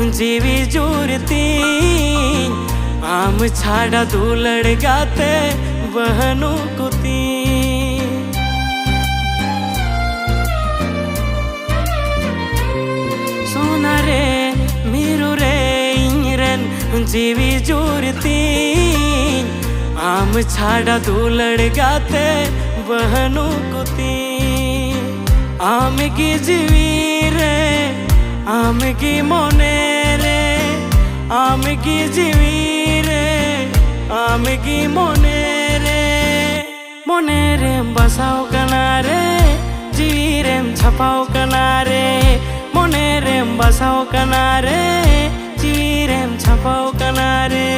जीवी जुरती आम छाड़ा दूलड़ गाते बहनों कुती सोना रे मीरू रे इंरन जीवी जुरती आम छाड़ा दूलड़ गाते बहनों कुती आम की जीवी रे आम की मोने रे आम की जीवी रे आम की मोने रे बसाओ कनारे जीवी रे छपाओ कनारे मोने रे बसाओ कनारे जीवी रे छपाओ कनारे।